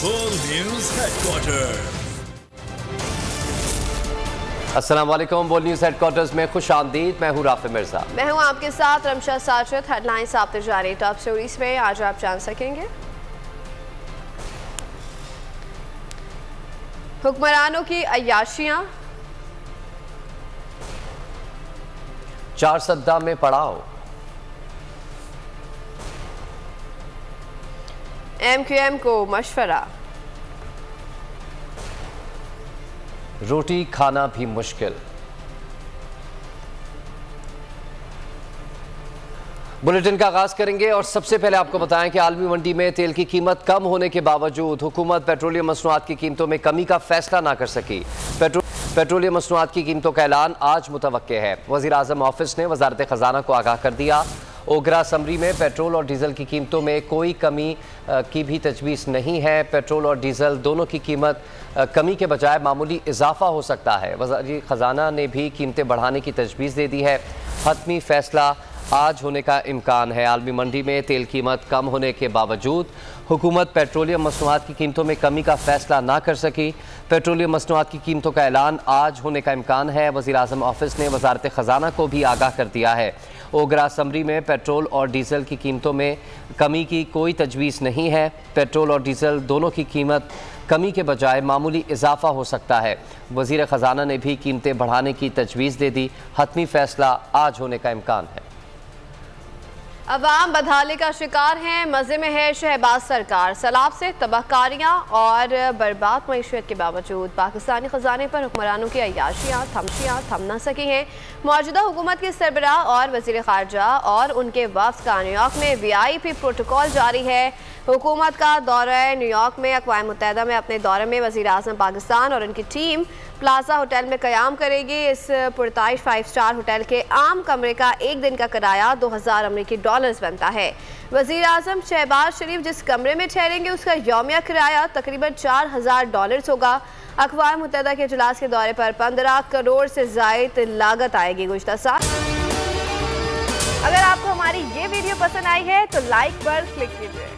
बोल news headquarter. अस्सलाम वालेकुम। बोल न्यूज हेडक्वार्टर्स में खुश आमदीद। मैं हूँ राफे मिर्जा। मैं हूँ आपके साथ रमशा साजिद। हेडलाइंस आपते जारी टॉप स्टोरीज में आज आप जान सकेंगे। हुक्मरानों की अय्याशियां, चार सद्दा में पड़ाव, MQM को मशवरा, रोटी खाना भी मुश्किल। बुलेटिन का आगाज करेंगे और सबसे पहले आपको बताएं कि आलमी मंडी में तेल की कीमत कम होने के बावजूद हुकूमत पेट्रोलियम मसनूआत की कीमतों में कमी का फैसला ना कर सकी। पेट्रोलियम मसनूआत की कीमतों का ऐलान आज मुतवक्के है। वज़ीर आज़म ऑफिस ने वजारत खजाना को आगाह कर दिया। ओगरा असम्बली में पेट्रोल और डीजल की कीमतों में कोई कमी की भी तजवीज़ नहीं है। पेट्रोल और डीजल दोनों की कीमत कमी के बजाय मामूली इजाफा हो सकता है। वज़ीर खजाना ने भी कीमतें बढ़ाने की तजवीज़ दे दी है। हतमी फैसला आज होने का इम्कान है। आलमी मंडी में तेल कीमत कम होने के बावजूद हुकूमत पेट्रोलियम मसनूआत की कीमतों में कमी का फैसला ना कर सकी। पेट्रोलियम मसनूआत की कीमतों का ऐलान आज होने का इम्कान है। वज़ीर आज़म ऑफिस ने वजारत खजाना को भी आगाह कर दिया है। ओगरा असम्बली में पेट्रोल और डीजल की कीमतों में कमी की कोई तजवीज़ नहीं है। पेट्रोल और डीजल दोनों की कीमत कमी के बजाय मामूली इजाफा हो सकता है। वज़ीर ख़जाना ने भी कीमतें बढ़ाने की तजवीज़ दे दी। हतमी फैसला आज होने का इम्कान है। अवाम बदहाली का शिकार हैं। मज़े में है शहबाज सरकार। सैलाब से तबाहकारियाँ और बर्बाद मईशत के बावजूद पाकिस्तानी ख़जाने पर हुक्मरानों की अय्याशियाँ थम न सकी हैं। मौजूदा हुकूमत के सरबराह और वज़ीर ख़ारजा और उनके वफ़द का न्यूयॉर्क में VIP प्रोटोकॉल जारी है। हुकूमत का दौरा न्यूयॉर्क में अक़वाम मुत्तहिदा में अपने दौरे में वज़ीर आज़म पाकिस्तान और उनकी टीम प्लाजा होटल में क़याम करेगी। इस पुरताइश 5 स्टार होटल के आम कमरे का एक दिन का किराया $2000 बनता है। वज़ीर आज़म शहबाज शरीफ जिस कमरे में ठहरेंगे उसका यौमिया किराया तकरीबन $4000 होगा। अक़वाम मुत्तहिदा के इजलास के दौरे पर 15 करोड़ से ज़ायद लागत आएगी। गुज़िश्ता साल अगर आपको हमारी ये वीडियो पसंद आई है तो लाइक पर क्लिक कीजिए।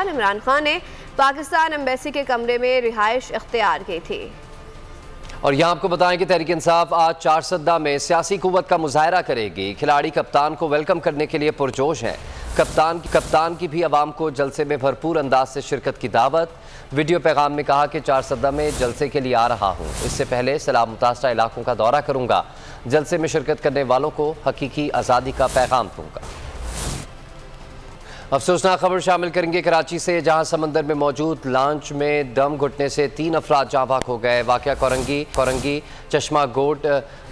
इमरान खान ने पाकिस्तान एम्बेसी के कमरे में रिहाइश इख्तियार की थी। और यहाँ आपको बताएं कि तहरीक इंसाफ आज चार सद्दा में सियासी कुव्वत का मुजाहरा करेगी। खिलाड़ी कप्तान को वेलकम करने के लिए पुरजोश हैं। कप्तान की भी आवाम को जलसे में भरपूर अंदाज से शिरकत की दावत। वीडियो पैगाम में कहा कि चार सद्दा में जलसे के लिए आ रहा हूँ। इससे पहले सैलाब मुतासरा इलाकों का दौरा करूँगा। जलसे में शिरकत करने वालों को हकीकी आज़ादी का पैगाम दूँगा। अफसोसनाक खबर शामिल करेंगे कराची से, जहां समंदर में मौजूद लॉन्च में दम घुटने से 3 अफराद जाँ बहक हो गए। वाक़या कोरंगी चश्मा गोट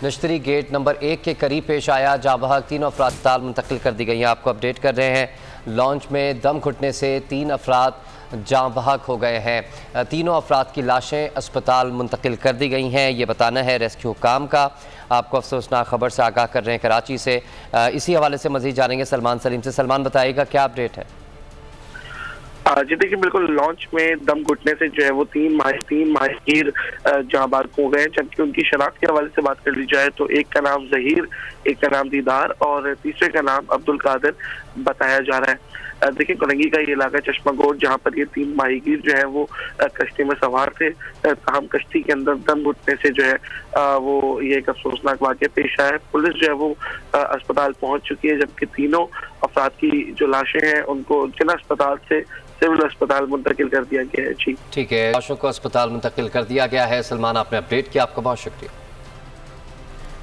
नश्तरी गेट नंबर 1 के करीब पेश आया। जाँ बहक 3 अफराद अस्पताल मुंतकिल कर दी गई हैं। आपको अपडेट कर रहे हैं। लॉन्च में दम घुटने से 3 अफराद जाँ बहक हो गए हैं। तीनों अफराद की लाशें अस्पताल मुंतकिल कर दी गई हैं। ये बताना है रेस्क्यू काम का। आपको अफसोसनाक खबर से आगाह कर रहे हैं कराची से। इसी हवाले से मज़ीद जानेंगे सलमान सलीम से। सलमान बताइएगा क्या अपडेट है। जी देखिए, बिल्कुल लॉन्च में दम घुटने से जो है वो तीन माहिर जहाँ बाग हो गए, जबकि उनकी शनाख्त के हवाले से बात कर ली जाए तो एक का नाम जहीर, एक का नाम दीदार और तीसरे का नाम अब्दुल कादिर बताया जा रहा है। देखिए, कोरंगी का ये इलाका चश्मा गोट, जहाँ पर ये 3 माहीगीर जो है वो कश्ती में सवार थे। तमाम कश्ती के अंदर दम घुटने से जो है वो ये एक अफसोसनाक वाक़या पेश आया है। पुलिस जो है वो अस्पताल पहुंच चुकी है, जबकि तीनों अफराद की जो लाशें हैं उनको जिला अस्पताल से सिविल अस्पताल मुंतकिल कर दिया गया है। जी ठीक है, लाशों को अस्पताल मुंतकिल कर दिया गया है। सलमान, आपने अपडेट किया, आपका बहुत शुक्रिया।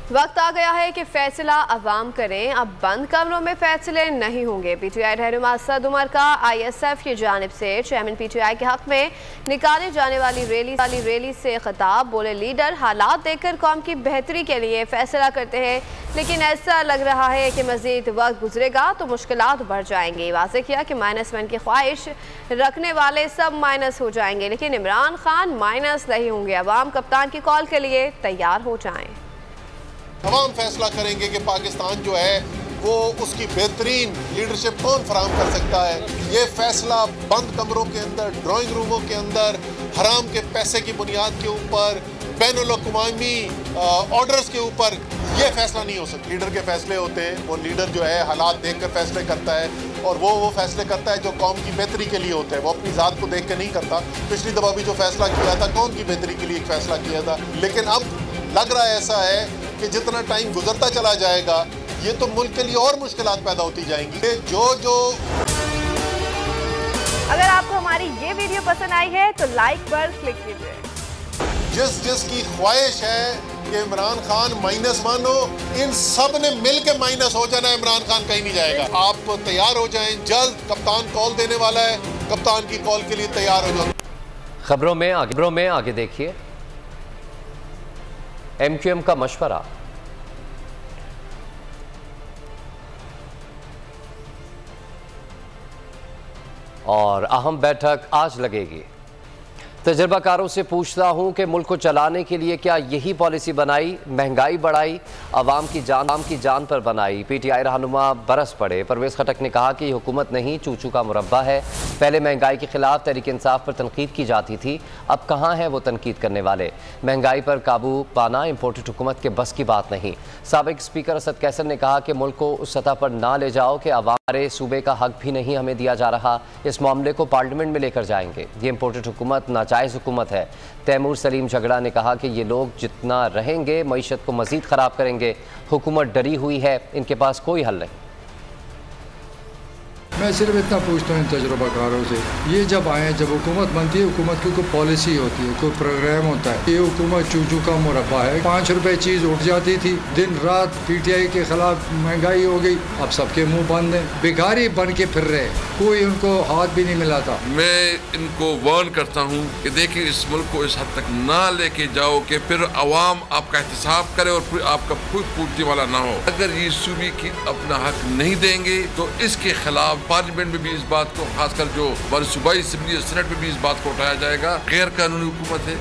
वक्त आ गया है कि फैसला अवाम करें। अब बंद कमरों में फैसले नहीं होंगे। PTI रहनुमा असद उमर का ISF की जानिब से चेयरमैन PTI के हक में निकाले जाने वाली रैली से खिताब। बोले, लीडर हालात देखकर कौम की बेहतरी के लिए फैसला करते हैं, लेकिन ऐसा लग रहा है कि मजीद वक्त गुजरेगा तो मुश्किलात बढ़ जाएंगी। वाज़ेह किया कि -1 की ख्वाहिश रखने वाले सब माइनस हो जाएंगे, लेकिन इमरान खान माइनस नहीं होंगे। अवाम कप्तान की कॉल के लिए तैयार हो जाएं। तमाम फैसला करेंगे कि पाकिस्तान जो है वो उसकी बेहतरीन लीडरशिप कौन फराहम कर सकता है। ये फैसला बंद कमरों के अंदर, ड्राइंग रूमों के अंदर, हराम के पैसे की बुनियाद के ऊपर, बैनुल-अक़वामी ऑर्डर्स के ऊपर ये फैसला नहीं हो सकता। लीडर के फैसले होते हैं, वो लीडर जो है हालात देखकर फैसले करता है और वो फैसले करता है जो कौम की बेहतरी के लिए होते हैं, वो अपनी ज़ात को देख के नहीं करता। पिछली दफ़ा भी जो फैसला किया था कौम की बेहतरी के लिए एक फैसला किया था, लेकिन अब लग रहा है ऐसा है कि जितना टाइम गुजरता चला जाएगा ये तो मुल्क के लिए और मुश्किलात पैदा होती जाएंगी। जो अगर आपको हमारी ये वीडियो पसंद आई है तो लाइक पर क्लिक कीजिए। जिसकी ख्वाहिश है कि इमरान खान -1 हो, इन सब ने मिल के माइनस हो जाना है, इमरान खान कहीं नहीं जाएगा। आप तैयार हो जाएं, जल्द कप्तान कॉल देने वाला है, कप्तान की कॉल के लिए तैयार हो जाओ। खबरों में आगे देखिए, MQM का मशवरा। और अहम बैठक आज लगेगी। तजर्बाकारों से पूछता हूं कि मुल्क को चलाने के लिए क्या यही पॉलिसी बनाई, महंगाई बढ़ाई, आवाम की जान पर बनाई। PTI रहनुमा बरस पड़े। परवेज़ खटक ने कहा कि ये हुकूमत नहीं, चूचू का मुरब्बा है। पहले महंगाई के खिलाफ तहरीक इंसाफ पर तनकीद की जाती थी, अब कहाँ है वो तनकीद करने वाले। महंगाई पर काबू पाना इम्पोर्टेड हुकूमत के बस की बात नहीं। साबिक स्पीकर असद कैसर ने कहा कि मुल्क को उस सतह पर ना ले जाओ कि हमारे सूबे का हक भी नहीं हमें दिया जा रहा। इस मामले को पार्लियामेंट में लेकर जाएंगे। ये इम्पोर्टेड हुकूमत नाजायज़ हुकूमत है। तैमूर सलीम झगड़ा ने कहा कि ये लोग जितना रहेंगे मईशत को मजीद ख़राब करेंगे। हुकूमत डरी हुई है, इनके पास कोई हल नहीं। मैं सिर्फ इतना पूछता हूँ इन तजुर्बाकारों से, ये जब आए, जब हुकूमत बनती है, हुकूमत की कोई पॉलिसी होती है, कोई प्रोग्राम होता है। ये हुकूमत चूचू का मुरब्बा है। 5 रुपए चीज़ उठ जाती थी, दिन रात PTI के खिलाफ महंगाई हो गई, अब सबके मुंह बंद हैं, भिखारी बन के फिर रहे, कोई उनको हाथ भी नहीं मिलाता। मैं इनको वार्न करता हूँ कि देखिए इस मुल्क को इस हद तक ना लेके जाओ कि फिर अवाम आपका एहतसाब करे और फिर आपका कोई पूछने वाला ना हो। अगर ये सूबे की अपना हक नहीं देंगे तो इसके खिलाफ पार्लियामेंट में भी इस बात को, खासकर जो हमारी सूबाई असेंबली सेनेट में भी इस बात को उठाया जाएगा। गैर कानूनी हुकूमत है,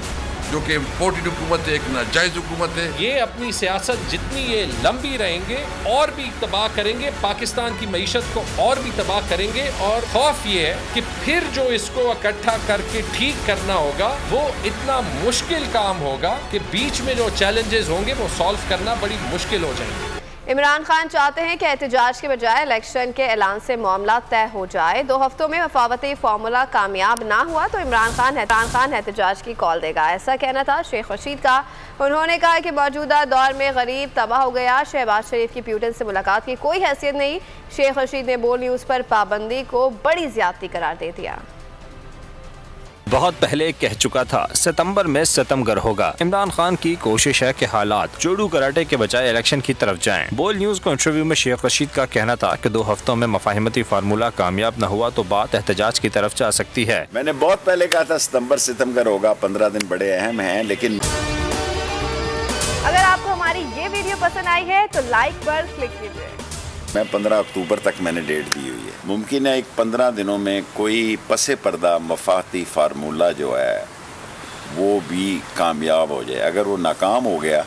जो कि इम्पोर्टेड हुकूमत है, एक नाजायज हुकूमत है। ये अपनी सियासत जितनी ये लंबी रहेंगे और भी तबाह करेंगे, पाकिस्तान की मईशत को और भी तबाह करेंगे। और खौफ ये है कि फिर जो इसको इकट्ठा करके ठीक करना होगा वो इतना मुश्किल काम होगा कि बीच में जो चैलेंजेस होंगे वो सॉल्व करना बड़ी मुश्किल हो जाएंगे। इमरान खान चाहते हैं कि एहतजाज के बजाय इलेक्शन के ऐलान से मामला तय हो जाए। 2 हफ्तों में वफावती फार्मूला कामयाब ना हुआ तो इमरान खान एहतजाज की कॉल देगा, ऐसा कहना था शेख रशीद का। उन्होंने कहा कि मौजूदा दौर में गरीब तबाह हो गया। शहबाज शरीफ की प्यूटन से मुलाकात की कोई हैसियत नहीं। शेख रशीद ने बोल न्यूज़ पर पाबंदी को बड़ी ज्यादती करार दे दिया। बहुत पहले कह चुका था, सितंबर में सितमगर होगा। इमरान खान की कोशिश है कि हालात जोड़ू कराटे के बजाय इलेक्शन की तरफ जाएं। बोल न्यूज को इंटरव्यू में शेख रशीद का कहना था कि 2 हफ्तों में मफाहिमती फार्मूला कामयाब न हुआ तो बात एहतजाज की तरफ जा सकती है। मैंने बहुत पहले कहा था सितंबर सितमगर होगा, 15 दिन बड़े अहम हैं। लेकिन अगर आपको हमारी ये वीडियो पसंद आई है तो लाइक पर क्लिक कीजिए। मैं 15 अक्टूबर तक मैंने डेट दी हुई है। मुमकिन है एक 15 दिनों में कोई पसे पर्दा मफाहती फार्मूला जो है वो भी कामयाब हो जाए। अगर वो नाकाम हो गया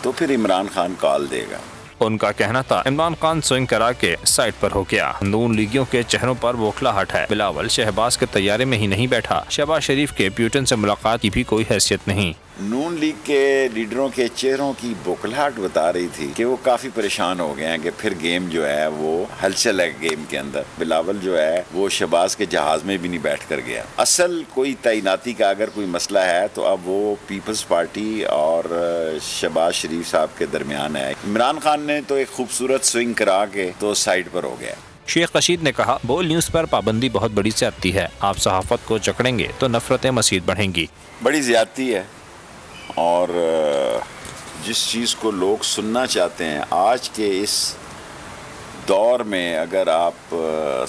तो फिर इमरान खान कॉल देगा। उनका कहना था इमरान खान स्विंग करा के साइड पर हो गया। नून लीगियों के चेहरों पर बौखलाहट है। बिलावल शहबाज के तैयारे में ही नहीं बैठा। शहबाज शरीफ के प्यूटन से मुलाकात की भी कोई हैसियत नहीं। नून लीग के लीडरों के चेहरों की बौखलाहट बता रही थी कि वो काफी परेशान हो गए हैं कि फिर गेम जो है वो हलचल है गेम के अंदर। बिलावल जो है वो शहबाज के जहाज में भी नहीं बैठ कर गया। असल कोई तैनाती का अगर कोई मसला है तो अब वो पीपल्स पार्टी और शहबाज शरीफ साहब के दरमियान है। इमरान खान ने तो एक खूबसूरत स्विंग करा के तो साइड पर हो गया। शेख रशीद ने कहा बोल न्यूज पर पाबंदी बहुत बड़ी ज्यादती है। आप सहाफत को जकड़ेंगे तो नफरतें मजीद बढ़ेंगी। बड़ी ज्यादती है और जिस चीज़ को लोग सुनना चाहते हैं आज के इस दौर में, अगर आप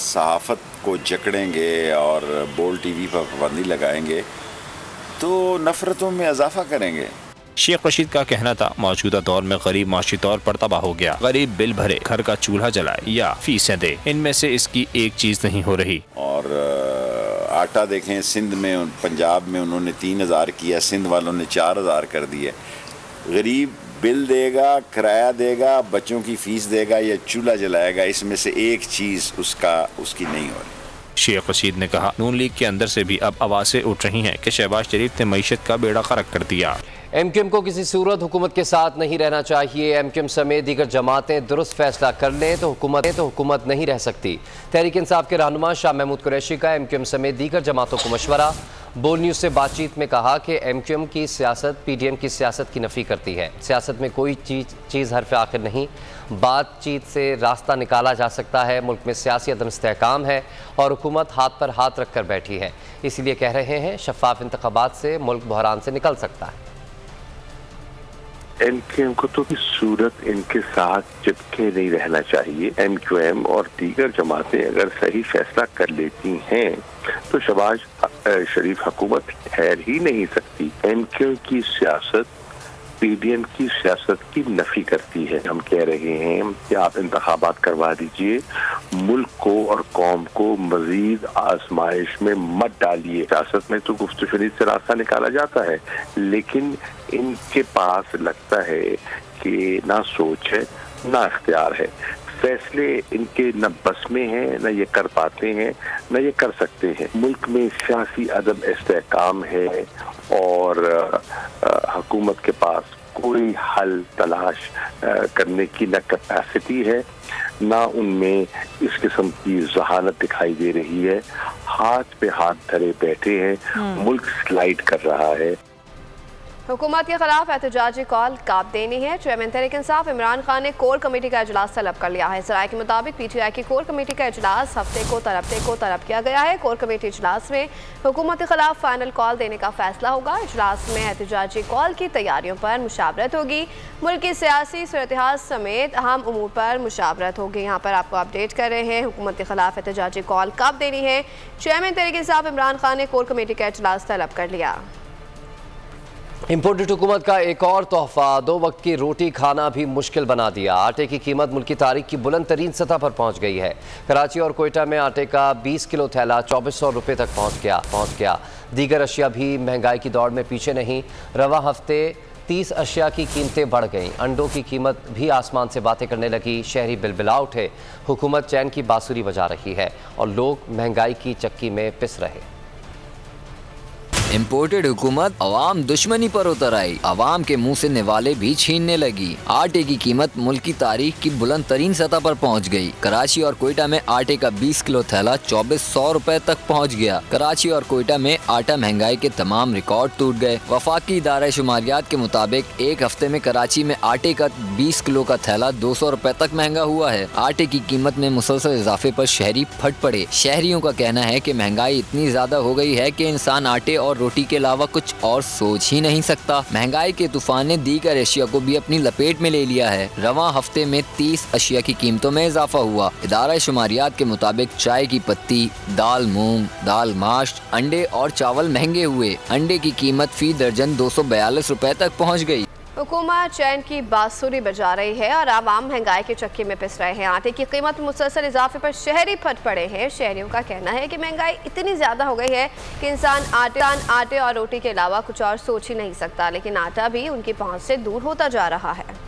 सहाफ़त को जकड़ेंगे और बोल टीवी पर पाबंदी लगाएंगे तो नफ़रतों में इजाफा करेंगे। शेख रशीद का कहना था मौजूदा दौर में गरीब माशी तौर पर तबाह हो गया। गरीब बिल भरे, घर का चूल्हा जलाए या फीसें दे, इनमें से इसकी एक चीज़ नहीं हो रही। और आटा देखें, सिंध में, पंजाब में उन्होंने 3000 किया, सिंध वालों ने 4000 कर दिया। गरीब बिल देगा, किराया देगा, बच्चों की फीस देगा या चूल्हा जलाएगा, इसमें से एक चीज़ उसकी नहीं हो रही। शेख रशीद ने कहा नून लीग के अंदर से भी अब आवाज़ें उठ रही हैं कि शहबाज शरीफ ने मईशत का बेड़ा गर्क कर दिया। एमक्यूएम को किसी सूरत हुकूमत के साथ नहीं रहना चाहिए। एमक्यूएम समेत दीगर जमातें दुरुस्त फैसला कर लें तो हुकूमत नहीं रह सकती। तहरीक इंसाफ के रहनुमा शाह महमूद कुरैशी का एमक्यूएम समेत दीगर जमातों को मशवरा। बोल न्यूज़ से बातचीत में कहा कि एमक्यूएम की सियासत पीडीएम की सियासत की नफ़ी करती है। सियासत में कोई चीज़ हरफ आखिर नहीं, बातचीत से रास्ता निकाला जा सकता है। मुल्क में सियासी अदम इस्तेहकाम है और हुकूमत हाथ पर हाथ रख कर बैठी है। इसीलिए कह रहे हैं शफाफ इंतखाबात से मुल्क बहरान से निकल सकता है। एमक्यूएम को तो इस सूरत इनके साथ चिपके नहीं रहना चाहिए। एमक्यूएम और दीगर जमातें अगर सही फैसला कर लेती हैं तो शहबाज शरीफ हुकूमत ठहर ही नहीं सकती। एमक्यूएम की सियासत पीडीएम की सियासत की नफी करती है। हम कह रहे हैं कि आप इंतखाबात करवा दीजिए, मुल्क को और कौम को मजीद आजमाइश में मत डालिए। सियासत में तो गुफ्त शरीद से रास्ता निकाला जाता है, लेकिन इनके पास लगता है कि ना सोच है ना इख्तियार है। फैसले इनके न बस में हैं, न ये कर पाते हैं, न ये कर सकते हैं। मुल्क में सियासी अदम इस्तेहकाम है और हुकूमत के पास कोई हल तलाश करने की न कैपेसिटी है, ना उनमें इस किस्म की जहानत दिखाई दे रही है। हाथ पे हाथ धरे बैठे हैं, मुल्क स्लाइड कर रहा है। हुकूमत के खिलाफ एहतजाजी कॉल काब देनी है। चेयरमैन तहरीक इंसाफ इमरान खान ने कोर कमेटी का इजलास तलब कर लिया है। ज़राए के मुताबिक पीटीआई की कोर कमेटी का इजलास हफ्ते को तलब किया गया है। कोर कमेटी इजलास में हुकूमत के खिलाफ फाइनल कॉल देने का फैसला होगा। इजलास में एहतजाजी कॉल की तैयारियों पर मुशावरत होगी। मुल्क की सियासी सूरत-ए-हाल समेत अहम उमूर पर मुशावरत होगी। यहाँ पर आपको अपडेट कर रहे हैं हुकूमत के खिलाफ एहतजाजी कॉल कब देनी है। चेयरमैन तहरीक इंसाफ इमरान खान ने कोर कमेटी का इजलास तलब कर लिया। इम्पोर्टेड हुकूमत का एक और तोहफा, 2 वक्त की रोटी खाना भी मुश्किल बना दिया। आटे की कीमत मुल्क की तारीख की बुलंद तरीन सतह पर पहुंच गई है। कराची और कोयटा में आटे का 20 किलो थैला 2400 रुपये तक पहुंच गया। दीगर अशिया भी महंगाई की दौड़ में पीछे नहीं। रवा हफ्ते 30 अशिया की कीमतें बढ़ गईं। अंडों की कीमत भी आसमान से बातें करने लगी। शहरी बिलबिला उठे। हुकूमत चैन की बांसुरी बजा रही है और लोग महंगाई की चक्की में पिस रहे। इम्पोर्टेड हुकूमत अवाम दुश्मनी पर उतर आई। अवाम के मुंह से निवाले भी छीनने लगी। आटे की कीमत मुल्क की तारीख की बुलंद तरीन सतह पर पहुंच गई। कराची और कोयटा में आटे का 20 किलो थैला 2400 रुपए तक पहुंच गया। कराची और कोयटा में आटा महंगाई के तमाम रिकॉर्ड टूट गए। वफाकी इदारा शुमारियात के मुताबिक एक हफ्ते में कराची में आटे का 20 किलो का थैला 200 रुपए तक महंगा हुआ है। आटे की कीमत में मुसलसल इजाफे पर शहरी फट पड़े। शहरियों का कहना है कि महंगाई इतनी ज्यादा हो गई है कि इंसान आटे और रोटी के अलावा कुछ और सोच ही नहीं सकता। महंगाई के तूफान ने दीगर अशिया को भी अपनी लपेट में ले लिया है। रवां हफ्ते में 30 अशिया की कीमतों में इजाफा हुआ। इदारा शुमारियात के मुताबिक चाय की पत्ती, दाल मूंग, दाल माश, अंडे और चावल महंगे हुए। अंडे की कीमत फी दर्जन 242 रुपए तक पहुँच गई। हुकूमत चैन की बांसुरी बजा रही है और आवाम महंगाई के चक्के में पिस रहे हैं। आटे की कीमत मुसलसल इजाफे पर शहरी फट पड़े हैं। शहरियों का कहना है कि महंगाई इतनी ज़्यादा हो गई है कि इंसान आटे और रोटी के अलावा कुछ और सोच ही नहीं सकता, लेकिन आटा भी उनकी पहुंच से दूर होता जा रहा है।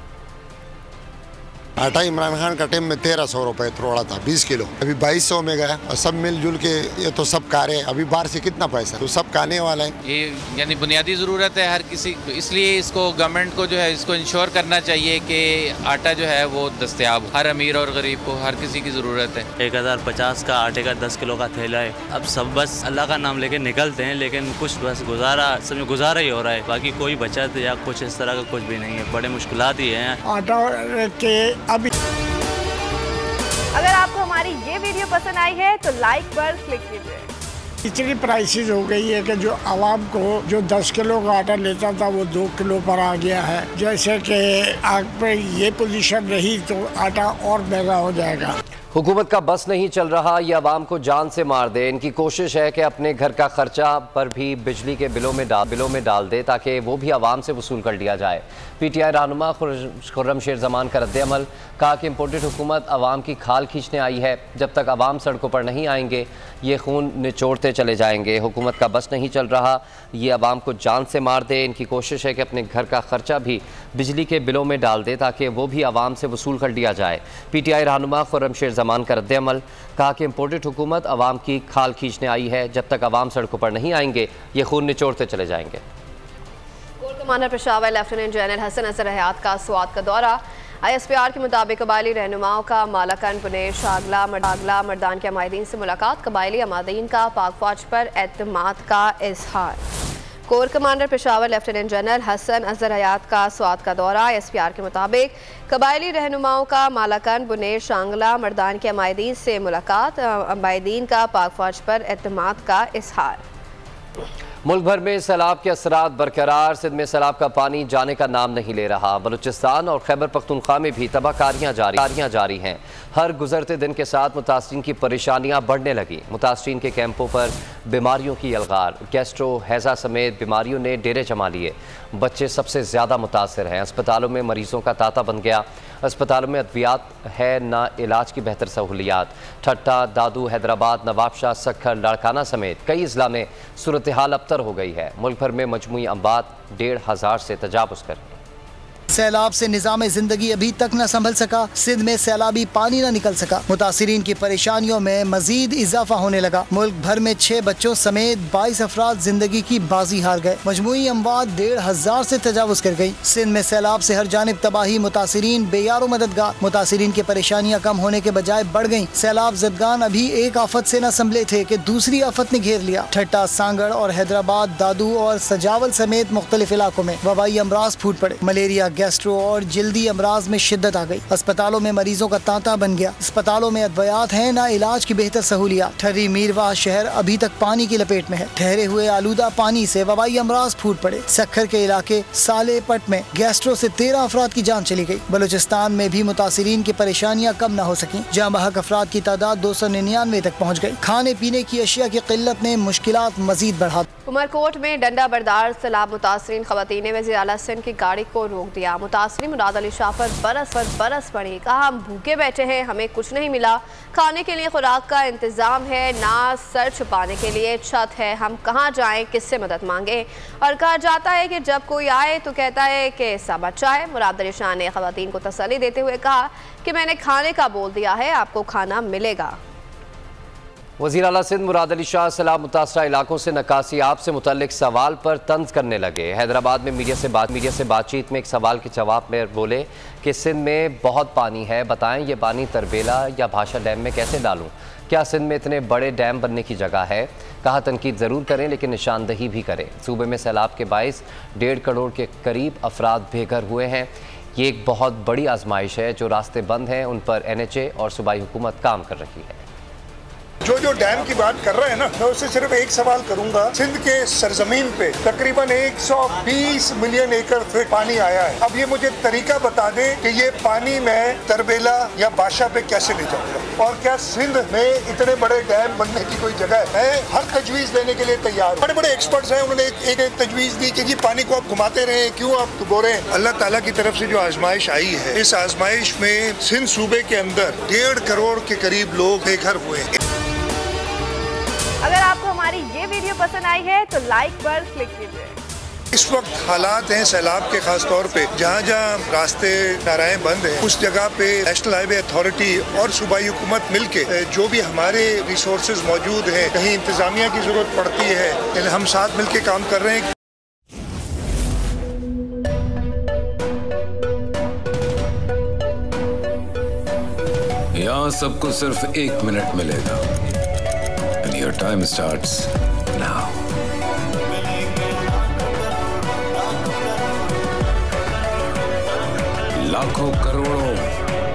आटा इमरान खान का टाइम में 1300 रुपए थोड़ा था 20 किलो, अभी 2200 में गया और सब मिलजुल के ये तो सब कारे। अभी बाहर से कितना पैसा, तो सब काने वाला है। ये यानी बुनियादी ज़रूरत है हर किसी, इसलिए इसको गवर्नमेंट को जो है इसको इंश्योर करना चाहिए कि आटा जो है वो दस्तयाब हो। हर अमीर और गरीब को हर किसी की ज़रूरत है। 1050 का आटे का 10 किलो का थैला है। अब सब बस अल्लाह का नाम लेके निकलते हैं, लेकिन कुछ बस गुजारा ही हो रहा है। बाकी कोई बचत या कुछ इस तरह का कुछ भी नहीं है। बड़े मुश्किलात ही हैं। आटा के अभी अगर आपको हमारी ये वीडियो पसंद आई है तो लाइक पर क्लिक कीजिए। इतनी प्राइसेस हो गई है कि जो आवाम को जो 10 किलो का आटा लेता था वो 2 किलो पर आ गया है। जैसे कि आग पे ये पोजीशन रही तो आटा और महंगा हो जाएगा। हुकूमत का बस नहीं चल रहा, ये आवाम को जान से मार दे। इनकी कोशिश है कि अपने घर का खर्चा पर भी बिजली के बिलों में डाल दे ताकि वो भी आवाम से वसूल कर लिया जाए। पीटीआई रहनुमा खुर्रम शेर जमान का रद्द-ए-अमल, कहा कि इम्पोर्टेड हुकूमत आवाम की खाल खींचने आई है। जब तक आवाम सड़कों पर नहीं आएंगे ये खून निचोड़ते चले जाएंगे। हुकूमत का बस नहीं चल रहा, ये आवाम को जान से मार दे। इनकी कोशिश है कि अपने घर का खर्चा भी बिजली के बिलों में डाल दे ताकि वो भी आवाम से वसूल कर लिया जाए। पीटीआई रहनुमा खुर्रम शेर जमान का रद्द-ए-अमल, कहा कि इम्पोर्टेड हुकूमत आवाम की खाल खींचने आई है। जब तक आवाम सड़कों पर नहीं आएंगे ये खून निचोड़ते चले जाएंगे। Commander Peshawar lieutenant general Hasan Azhar Hayat का स्वात का दौरा। ISPR के मुताबिक कबायली रहनुमाओं का मालाकन, पुणे, शागला, मर्दान के अमायदीन से मुलाकात। कबायली अमायदीन का पाक फौज पर एतमाद का इजहार। Corps commander Peshawar lieutenant general Hasan Azhar Hayat का स्वात का दौरा। ISPR के मुताबिक कबायली रहनुमाओं का मालाकन, पुणे, शांगला, मर्दान के अमायदीन से मुलाकात। अमायदीन का पाक फौज पर एतमाद का इजहार। मुल्क भर में सैलाब के असरात बरकरार। सिंध में सैलाब का पानी जाने का नाम नहीं ले रहा। बलूचिस्तान और खैबर पख्तूनख्वा में भी तबाहकारियाँ जारी हैं। हर गुजरते दिन के साथ मुतासरीन की परेशानियाँ बढ़ने लगी। मुतासरीन के कैंपों पर बीमारियों की अलगार, गैस्ट्रो, हैज़ा समेत बीमारियों ने डेरे जमा लिए। बच्चे सबसे ज़्यादा मुतासर हैं। अस्पतालों में मरीजों का तांता बन गया। अस्पतालों में अद्वियात है न इलाज की बेहतर सहूलियात। ठट्टा, दादू, हैदराबाद, नवाबशाह, सक्खर, लाड़काना समेत कई अजला में सूरत हाल अबतर हो गई है। मुल्क भर में मजमूई अम्बात 1500 से तजावुज़ कर गए। सैलाब से निज़ाम जिंदगी अभी तक न संभल सका। सिंध में सैलाबी पानी न निकल सका। मुतासिरीन की परेशानियों में मजीद इजाफा होने लगा। मुल्क भर में 6 बच्चों समेत 22 अफराद जिंदगी की बाजी हार गए। मजमूई अमवात 1500 से तजावुज कर गई। सिंध में सैलाब से हर जानिब तबाही, मुतासिरीन बेयारो मददगार। मुतासिरीन की परेशानियाँ कम होने के बजाय बढ़ गयी। सैलाब जदगान अभी एक आफत से न संभले थे कि दूसरी आफत ने घेर लिया। ठट्टा, सांगड़ और हैदराबाद, दादू और सजावल समेत मुख्तलिफ इलाकों में वबाई अमराज फूट पड़े। मलेरिया, गैस्ट्रो और जल्दी अमराज में शिद्दत आ गई। अस्पतालों में मरीजों का तांता बन गया। अस्पतालों में अद्वियात हैं ना इलाज की बेहतर सहूलियात। ठर्री मीरवा शहर अभी तक पानी की लपेट में है। ठहरे हुए आलूदा पानी से वबाई अमराज फूट पड़े। सक्खर के इलाके साले पट में गैस्ट्रो से 13 अफराद की जान चली गई। बलूचिस्तान में भी मुतासिरीन की परेशानियाँ कम न हो सकी। जहाँ बहक अफराद की तादाद 299 तक पहुँच गई। खाने पीने की अशिया की किल्लत ने मुश्किलात मजीद बढ़ा। उमरकोट में डंडा बरदार सैलाब मुतासरीन खवातीन ने वज़ीर आला सिंध की गाड़ी को रोक दिया। मुतासरीन मुराद अली शाह पर बरस पड़ी। कहा, हम भूखे बैठे हैं, हमें कुछ नहीं मिला। खाने के लिए खुराक का इंतजाम है, ना सर छुपाने के लिए छत है। हम कहाँ जाएं, किससे मदद मांगे। और कहा जाता है कि जब कोई आए तो कहता है कि सब अच्छा है। मुराद अली शाह ने खवातीन को तसल्ली देते हुए कहा कि मैंने खाने का बोल दिया है, आपको खाना मिलेगा। वज़ीर आला सिंध मुराद अली शाह सैलाब मुतासरा इलाकों से नकासी आप से मुतल्लिक सवाल पर तंज करने लगे। हैदराबाद में मीडिया से बातचीत में एक सवाल के जवाब में बोले कि सिंध में बहुत पानी है, बताएं ये पानी तरबेला या भाषा डैम में कैसे डालूं। क्या सिंध में इतने बड़े डैम बनने की जगह है। कहा, तनकीद ज़रूर करें लेकिन निशानदही भी करें। सूबे में सैलाब के बाइस 1.5 करोड़ के करीब अफराद बेघर हुए हैं। ये एक बहुत बड़ी आजमाइश है। जो रास्ते बंद हैं उन पर NHA और सूबाई हुकूमत काम कर रही है। जो डैम की बात कर रहे हैं ना, मैं उससे सिर्फ एक सवाल करूंगा। सिंध के सरजमीन पे तकरीबन 120 मिलियन एकड़ फीट पानी आया है। अब ये मुझे तरीका बता दें कि ये पानी मैं तरबेला या बादशाह पे कैसे ले जाऊंगा। और क्या सिंध में इतने बड़े डैम बनने की कोई जगह है। हर तजवीज देने के लिए तैयार। बड़े बड़े एक्सपर्ट्स हैं, उन्होंने एक तजवीज दी कि जी पानी को आप घुमाते रहे, क्यों आप डुबो रहे हैं। अल्लाह ताला की तरफ से जो आजमाइश आई है, इस आजमाइश में सिंध सूबे के अंदर 1.5 करोड़ के करीब लोग बेघर हुए हैं। अगर आपको हमारी ये वीडियो पसंद आई है तो लाइक पर क्लिक कीजिए। इस वक्त हालात हैं सैलाब के, खास तौर पे जहाँ जहाँ रास्ते नाराएं बंद हैं, उस जगह पे नेशनल हाईवे अथॉरिटी और सूबाई हुकूमत मिलके जो भी हमारे रिसोर्सेज मौजूद हैं, कहीं इंतजामिया की जरूरत पड़ती है, हम साथ मिलके काम कर रहे हैं। यहाँ सबको सिर्फ 1 मिनट मिलेगा। Your time starts now. लाखों करोड़ों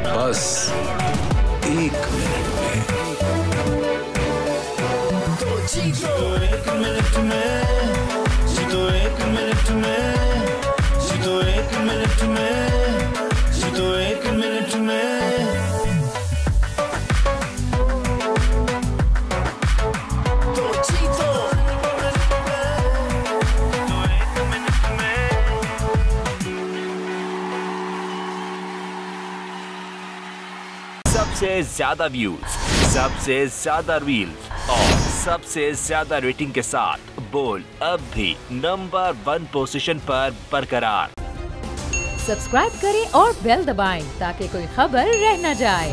बस 1 मिनट में। तो जीतो 1 मिनट में, जीतो 1 मिनट में, जीतो 1 मिनट में, जीतो 1 मिनट में। सबसे ज्यादा व्यूज, सबसे ज्यादा रील्स और सबसे ज्यादा रेटिंग के साथ बोल्ड अब भी नंबर 1 पोजीशन पर बरकरार। सब्सक्राइब करें और बेल दबाएं ताकि कोई खबर रह न जाए।